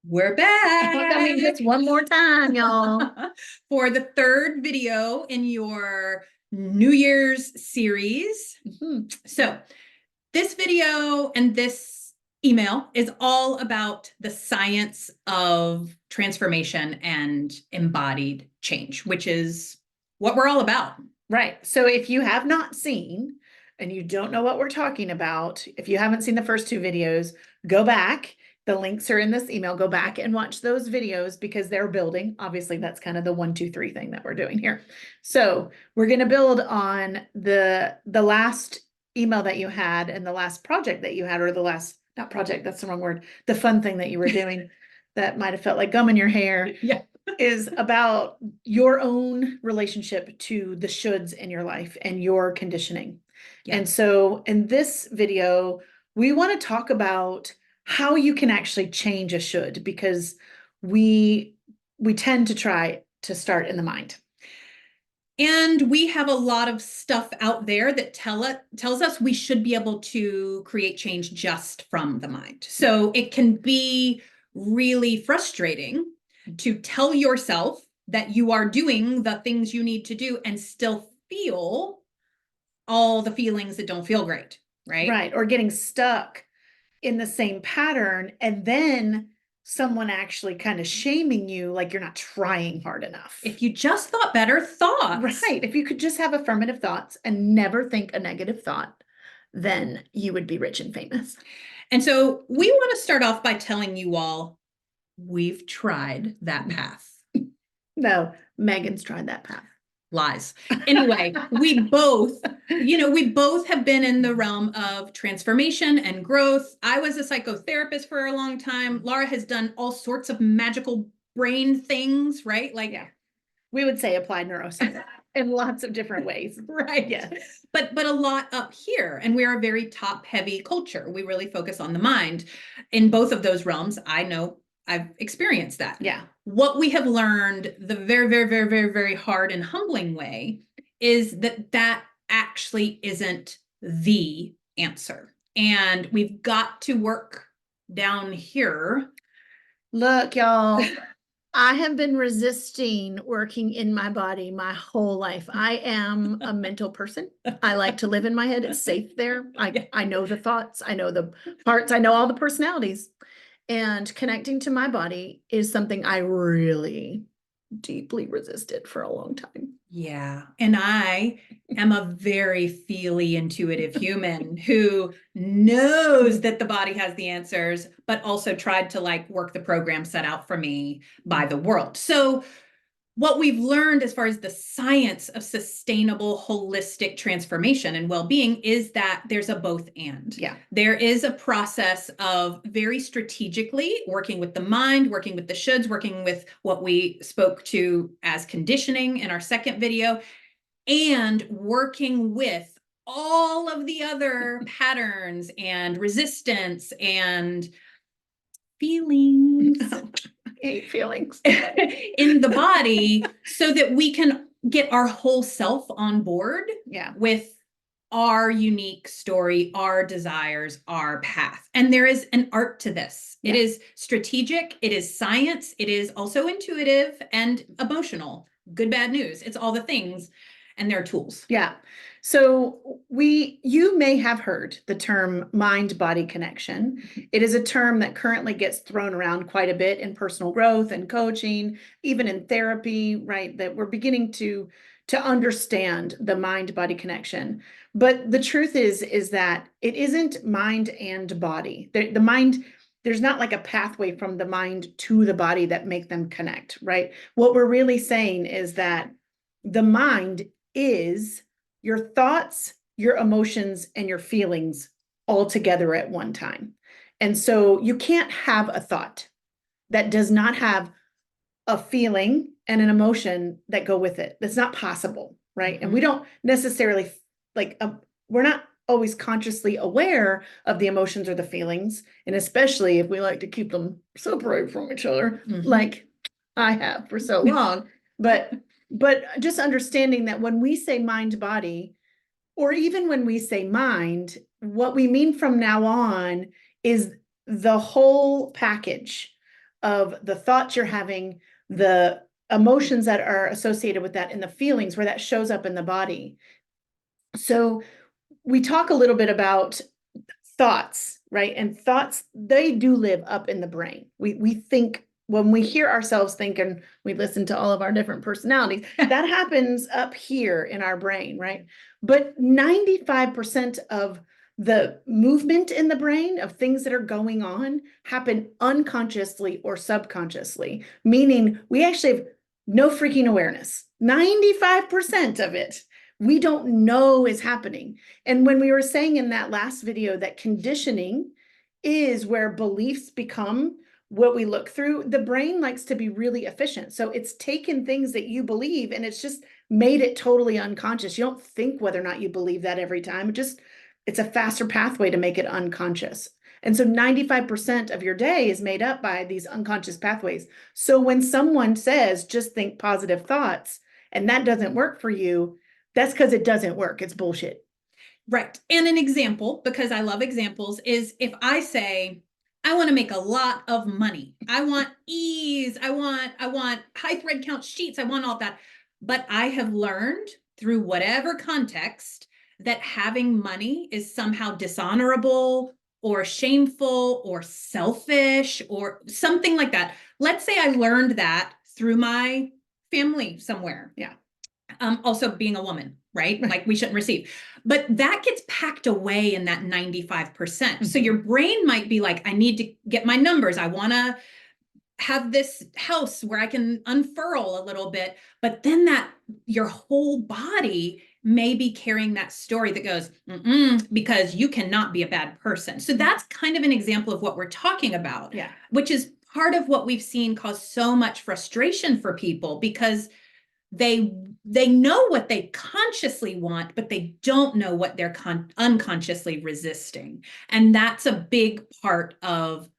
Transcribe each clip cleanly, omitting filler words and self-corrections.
We're back. That means it's one more time, y'all. For the third video in your New Year's series. So this video and this email is all about the science of transformation and embodied change, which is what we're all about. Right. So if you have not seen and you don't know what we're talking about, if you haven't seen the first two videos, go back. The links are in this email. Go back and watch those videos because they're building. Obviously, that's kind of the 1, 2, 3 thing that we're doing here. So we're going to build on the last email that you had and the last project that you had, or the last, not project, that's the wrong word, the fun thing that you were doing that might have felt like gum in your hair. Yeah. Is about your own relationship to the shoulds in your life and your conditioning. Yeah. And so in this video, we want to talk about how you can actually change a should, because we tend to try to start in the mind. And we have a lot of stuff out there that tells us we should be able to create change just from the mind. So it can be really frustrating to tell yourself that you are doing the things you need to do and still feel all the feelings that don't feel great, right? Right. Or getting stuck in the same pattern, and then someone actually kind of shaming you like you're not trying hard enough. If you just thought better thoughts. Right. If you could just have affirmative thoughts and never think a negative thought, then you would be rich and famous. And so we want to start off by telling you all we've tried that path. No, Megan's tried that path. Lies. Anyway, we both have been in the realm of transformation and growth. I was a psychotherapist for a long time. Laura has done all sorts of magical brain things, right? Like, yeah, we would say applied neuroscience in lots of different ways. Right. Yeah. But a lot up here. And we're a very top heavy culture. We really focus on the mind. In both of those realms, I know I've experienced that. Yeah. What we have learned the very, very, very, very, very hard and humbling way is that actually isn't the answer. And we've got to work down here. Look, y'all, I have been resisting working in my body my whole life. I am a mental person. I like to live in my head. It's safe there. I know the thoughts. I know the parts. I know all the personalities. And connecting to my body is something I really deeply resisted for a long time. Yeah. And I am a very feely, intuitive human who knows that the body has the answers, but also tried to like work the program set out for me by the world. So what we've learned as far as the science of sustainable holistic transformation and well-being is that there's a both and. Yeah. There is a process of very strategically working with the mind, working with the shoulds, working with what we spoke to as conditioning in our second video, and working with all of the other patterns and resistance and feelings. I hate feelings. In the body so that we can get our whole self on board with our unique story, our desires, our path. And there is an art to this. It is strategic, it is science, it is also intuitive and emotional. Good, bad news. It's all the things. And there are tools. Yeah. So you may have heard the term mind-body connection. It is a term that currently gets thrown around quite a bit in personal growth and coaching, even in therapy, right? That we're beginning to understand the mind-body connection. But the truth is that it isn't mind and body. The mind, there's not like a pathway from the mind to the body that make them connect, right? What we're really saying is that the mind is your thoughts, your emotions, and your feelings all together at one time. And so you can't have a thought that does not have a feeling and an emotion that go with it. That's not possible, right? Mm-hmm. And we don't necessarily we're not always consciously aware of the emotions or the feelings. And especially if we like to keep them separated from each other, like I have for so long. But just understanding that when we say mind body, or even when we say mind, what we mean from now on is the whole package of the thoughts you're having, the emotions that are associated with that, and the feelings where that shows up in the body. So we talk a little bit about thoughts, right? And thoughts, they do live up in the brain. We think, when we hear ourselves think and we listen to all of our different personalities, that happens up here in our brain, right? But 95% of the movement in the brain of things that are going on happen unconsciously or subconsciously, meaning we actually have no freaking awareness. 95% of it we don't know is happening. And when we were saying in that last video that conditioning is where beliefs become what we look through, the brain likes to be really efficient. So it's taken things that you believe and it's just made it totally unconscious. You don't think whether or not you believe that every time. It's a faster pathway to make it unconscious. And so 95% of your day is made up by these unconscious pathways. So when someone says, just think positive thoughts, and that doesn't work for you, that's because it doesn't work. It's bullshit. Right. And an example, because I love examples, is if I say, I want to make a lot of money. I want ease. I want high thread count sheets. I want all that. But I have learned through whatever context that having money is somehow dishonorable or shameful or selfish or something like that. Let's say I learned that through my family somewhere. Yeah. Also being a woman, right? Like we shouldn't receive. But that gets packed away in that 95%. Mm-hmm. So your brain might be like, I need to get my numbers. I want to have this house where I can unfurl a little bit. But then that your whole body may be carrying that story that goes, because you cannot be a bad person. So that's kind of an example of what we're talking about, which is part of what we've seen cause so much frustration for people, because they know what they consciously want, but they don't know what they're unconsciously resisting. And that's a big part of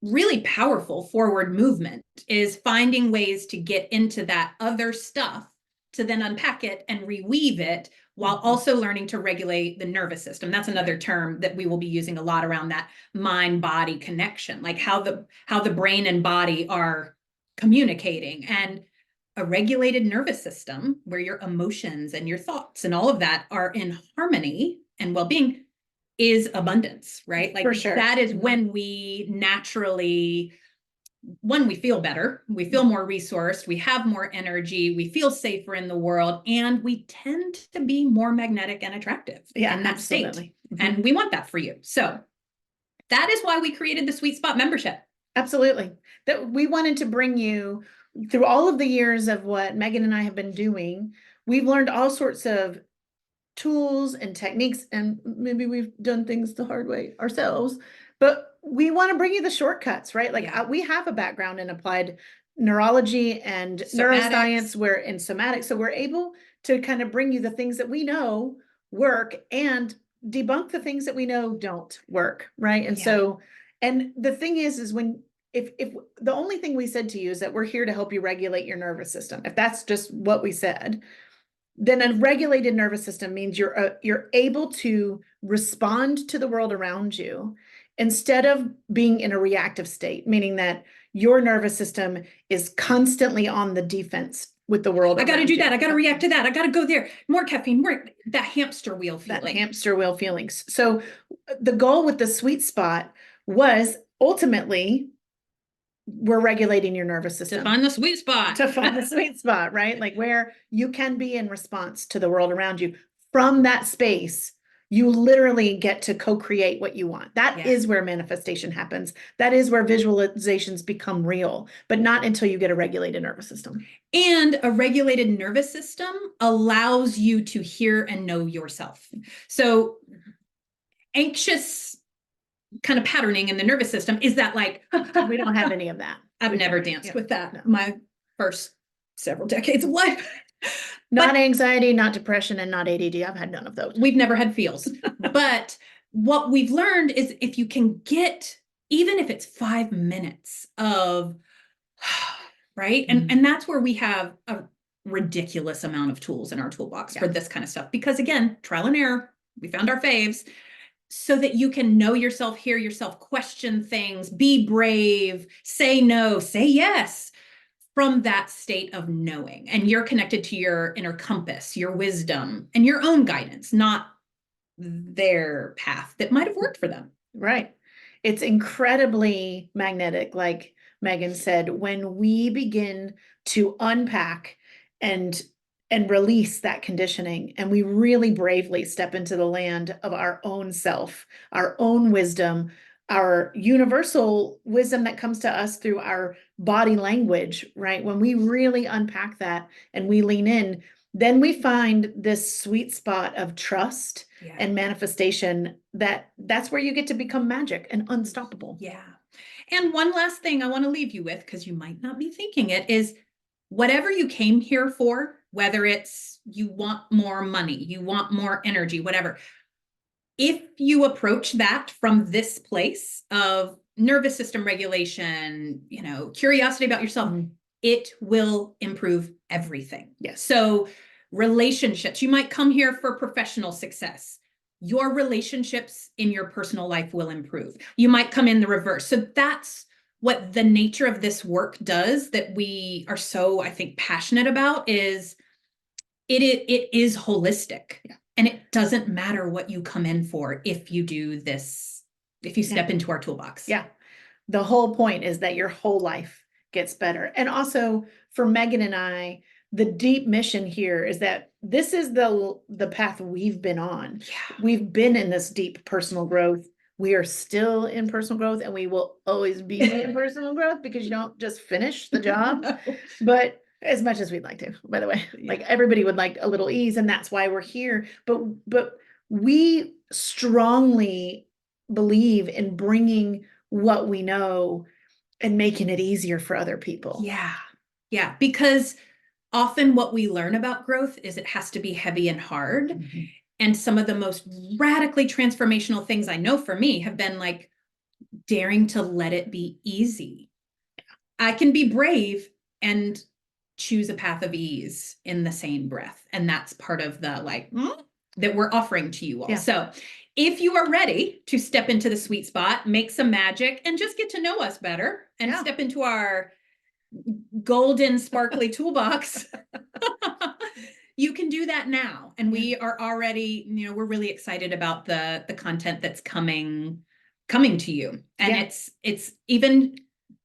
really powerful forward movement, is finding ways to get into that other stuff to then unpack it and reweave it while also learning to regulate the nervous system. That's another term that we will be using a lot around that mind-body connection, like how the brain and body are communicating. And a regulated nervous system where your emotions and your thoughts and all of that are in harmony and well-being is abundance, right? Like for sure. That is when we naturally, when we feel better, we feel more resourced, we have more energy, we feel safer in the world, and we tend to be more magnetic and attractive in that absolutely. State. And we want that for you. So that is why we created the Sweet Spot membership. Absolutely. That we wanted to bring you through all of the years of what Megan and I have been doing. We've learned all sorts of tools and techniques, and maybe we've done things the hard way ourselves, but we want to bring you the shortcuts, right? Like we have a background in applied neurology and neuroscience, we're in somatics, so we're able to kind of bring you the things that we know work and debunk the things that we know don't work, right? And so, and the thing is when if the only thing we said to you is that we're here to help you regulate your nervous system, if that's just what we said, then a regulated nervous system means you're able to respond to the world around you instead of being in a reactive state, meaning that your nervous system is constantly on the defense with the world. I got to do that. I got to react to that. I got to go there. More caffeine, more that hamster wheel feeling. That hamster wheel feelings. So the goal with the Sweet Spot was ultimately we're regulating your nervous system. To find the sweet spot. To find the sweet spot, right? Like where you can be in response to the world around you. From that space, you literally get to co-create what you want. That is where manifestation happens. That is where visualizations become real, but not until you get a regulated nervous system. And a regulated nervous system allows you to hear and know yourself. So anxious kind of patterning in the nervous system is that like, we don't have any of that. I've never danced with that. My first several decades of life. Not anxiety, not depression, and not ADD. I've had none of those. We've never had feels. But what we've learned is if you can get, even if it's 5 minutes of, right? And that's where we have a ridiculous amount of tools in our toolbox for this kind of stuff. Because again, trial and error, we found our faves. so that you can know yourself, hear yourself, question things, be brave, say no, say yes, from that state of knowing. And you're connected to your inner compass, your wisdom, and your own guidance, not their path that might have worked for them. Right. It's incredibly magnetic, like Megan said, when we begin to unpack and release that conditioning, and we really bravely step into the land of our own self, our own wisdom, our universal wisdom that comes to us through our body language, right? When we really unpack that and we lean in, then we find this sweet spot of trust and manifestation, that's where you get to become magic and unstoppable. Yeah. And one last thing I want to leave you with, because you might not be thinking it, is whatever you came here for, whether it's you want more money, you want more energy, whatever, if you approach that from this place of nervous system regulation, curiosity about yourself, it will improve everything. Yes. So relationships, you might come here for professional success. Your relationships in your personal life will improve. You might come in the reverse. So that's what the nature of this work does, that we are so, I think, passionate about, is it is holistic. Yeah. And it doesn't matter what you come in for if you do this, if you step into our toolbox. Yeah. The whole point is that your whole life gets better. And also for Megan and I, the deep mission here is that this is the path we've been on. Yeah. We've been in this deep personal growth. We are still in personal growth, and we will always be in personal growth, because you don't just finish the job. No. But as much as we'd like to, by the way, like everybody would like a little ease, and that's why we're here. But we strongly believe in bringing what we know and making it easier for other people. Yeah. Yeah. Because often what we learn about growth is it has to be heavy and hard. Mm-hmm. And some of the most radically transformational things I know for me have been like daring to let it be easy. I can be brave and choose a path of ease in the same breath. And that's part of the that we're offering to you all. Yeah. So if you are ready to step into the sweet spot, make some magic, and just get to know us better, and step into our golden sparkly toolbox, you can do that now. And we are already, we're really excited about the content that's coming to you. And it's even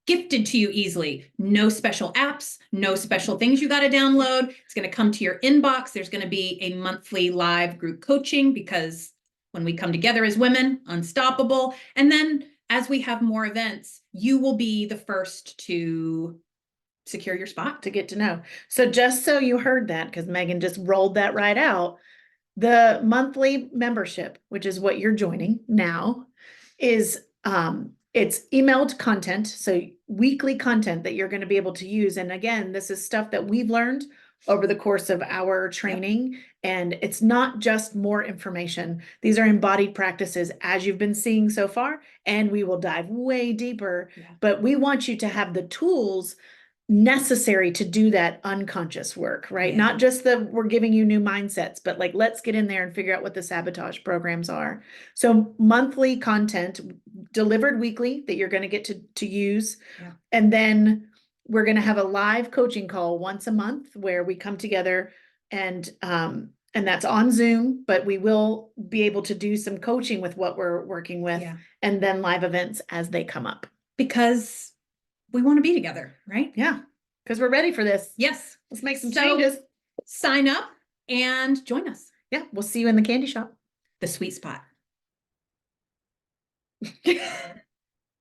gifted to you easily. No special apps, no special things you got to download. It's going to come to your inbox. There's going to be a monthly live group coaching, because when we come together as women, unstoppable. And then as we have more events, you will be the first to secure your spot, to get to know. So just so you heard that, because Megan just rolled that right out, the monthly membership, which is what you're joining now, is it's emailed content, so weekly content that you're going to be able to use. And again, this is stuff that we've learned over the course of our training. And it's not just more information. These are embodied practices, as you've been seeing so far, and we will dive way deeper. But we want you to have the tools necessary to do that unconscious work, right? Not just we're giving you new mindsets, but like, let's get in there and figure out what the sabotage programs are. So monthly content delivered weekly that you're going to get to use. And then we're going to have a live coaching call once a month where we come together, and that's on Zoom, but we will be able to do some coaching with what we're working with, and then live events as they come up. Because we want to be together, right? Yeah, because we're ready for this. Yes. Let's make some changes. Sign up and join us. Yeah, we'll see you in the candy shop. The sweet spot.